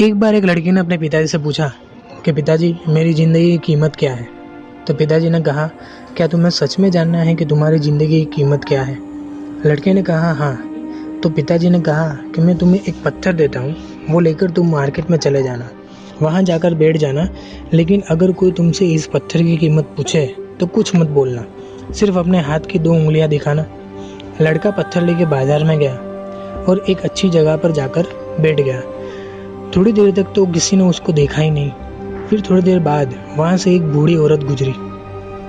एक बार एक लड़की ने अपने पिताजी से पूछा कि पिताजी, मेरी ज़िंदगी की कीमत क्या है। तो पिताजी ने कहा, क्या तुम्हें सच में जानना है कि तुम्हारी ज़िंदगी की कीमत क्या है। लड़के ने कहा, हाँ। तो पिताजी ने कहा कि मैं तुम्हें एक पत्थर देता हूँ, वो लेकर तुम मार्केट में चले जाना, वहाँ जाकर बैठ जाना, लेकिन अगर कोई तुमसे इस पत्थर की कीमत पूछे तो कुछ मत बोलना, सिर्फ अपने हाथ की 2 उंगलियाँ दिखाना। लड़का पत्थर लेके बाजार में गया और एक अच्छी जगह पर जाकर बैठ गया। थोड़ी देर तक तो किसी ने उसको देखा ही नहीं। फिर थोड़ी देर बाद वहाँ से एक बूढ़ी औरत गुजरी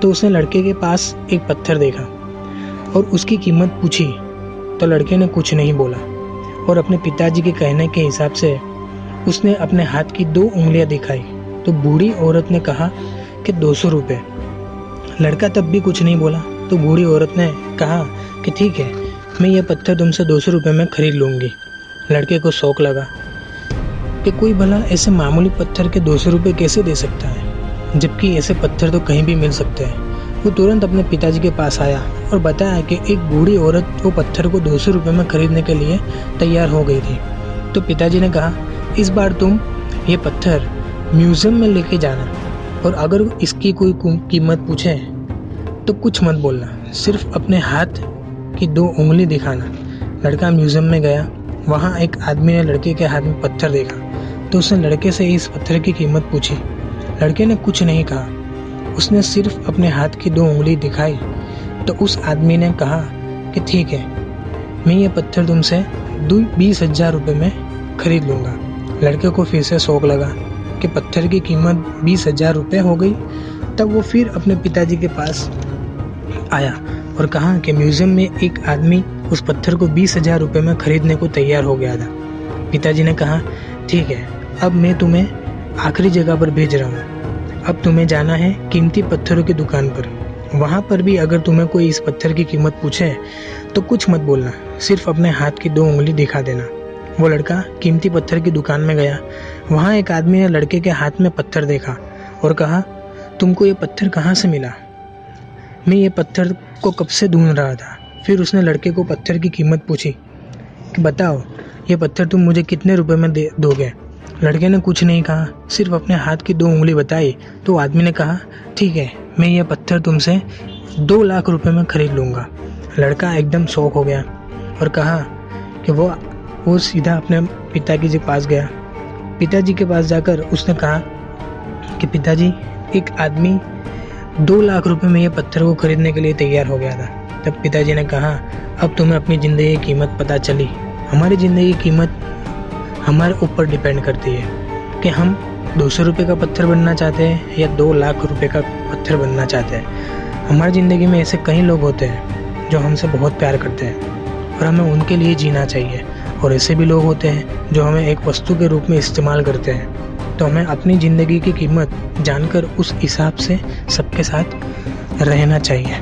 तो उसने लड़के के पास एक पत्थर देखा और उसकी कीमत पूछी तो लड़के ने कुछ नहीं बोला और अपने पिताजी के कहने के हिसाब से उसने अपने हाथ की 2 उंगलियां दिखाई तो बूढ़ी औरत ने कहा कि 200 रुपये। लड़का तब भी कुछ नहीं बोला तो बूढ़ी औरत ने कहा कि ठीक है, मैं ये पत्थर तुमसे 200 रुपये में खरीद लूँगी। लड़के को शौक लगा कि कोई भला ऐसे मामूली पत्थर के 200 रुपये कैसे दे सकता है, जबकि ऐसे पत्थर तो कहीं भी मिल सकते हैं। वो तुरंत अपने पिताजी के पास आया और बताया कि एक बूढ़ी औरत वो पत्थर को 200 रुपये में खरीदने के लिए तैयार हो गई थी। तो पिताजी ने कहा, इस बार तुम ये पत्थर म्यूज़ियम में लेके जाना और अगर इसकी कोई कीमत पूछे तो कुछ मत बोलना, सिर्फ अपने हाथ की 2 उंगली दिखाना। लड़का म्यूज़ियम में गया। वहाँ एक आदमी ने लड़के के हाथ में पत्थर देखा तो उसने लड़के से इस पत्थर की कीमत पूछी। लड़के ने कुछ नहीं कहा, उसने सिर्फ अपने हाथ की 2 उंगली दिखाई तो उस आदमी ने कहा कि ठीक है, मैं ये पत्थर तुमसे 20,000 रुपये में खरीद लूँगा। लड़के को फिर से शौक लगा कि पत्थर की कीमत 20,000 रुपये हो गई। तब वो फिर अपने पिताजी के पास आया और कहा कि म्यूज़ियम में एक आदमी उस पत्थर को 20,000 रुपये में खरीदने को तैयार हो गया था। पिताजी ने कहा, ठीक है, अब मैं तुम्हें आखिरी जगह पर भेज रहा हूँ। अब तुम्हें जाना है कीमती पत्थरों की दुकान पर। वहाँ पर भी अगर तुम्हें कोई इस पत्थर की कीमत पूछे तो कुछ मत बोलना, सिर्फ अपने हाथ की 2 उंगली दिखा देना। वो लड़का कीमती पत्थर की दुकान में गया। वहाँ एक आदमी ने लड़के के हाथ में पत्थर देखा और कहा, तुमको ये पत्थर कहाँ से मिला? मैं ये पत्थर को कब से ढूंढ रहा था। फिर उसने लड़के को पत्थर की कीमत पूछी कि बताओ, ये पत्थर तुम मुझे कितने रुपए में दोगे? लड़के ने कुछ नहीं कहा, सिर्फ अपने हाथ की 2 उंगली बताई तो आदमी ने कहा, ठीक है, मैं ये पत्थर तुमसे 2 लाख रुपए में खरीद लूँगा। लड़का एकदम शौक हो गया और कहा कि वो सीधा अपने पिताजी के पास गया। पिताजी के पास जाकर उसने कहा कि पिताजी, एक आदमी 2 लाख रुपए में ये पत्थर को खरीदने के लिए तैयार हो गया था। तब पिताजी ने कहा, अब तुम्हें अपनी ज़िंदगी की कीमत पता चली। हमारी ज़िंदगी की कीमत हमारे ऊपर डिपेंड करती है कि हम 200 रुपये का पत्थर बनना चाहते हैं या 2 लाख रुपए का पत्थर बनना चाहते हैं। हमारी ज़िंदगी में ऐसे कई लोग होते हैं जो हमसे बहुत प्यार करते हैं और हमें उनके लिए जीना चाहिए, और ऐसे भी लोग होते हैं जो हमें एक वस्तु के रूप में इस्तेमाल करते हैं। तो हमें अपनी ज़िंदगी की कीमत जानकर उस हिसाब से सबके साथ रहना चाहिए।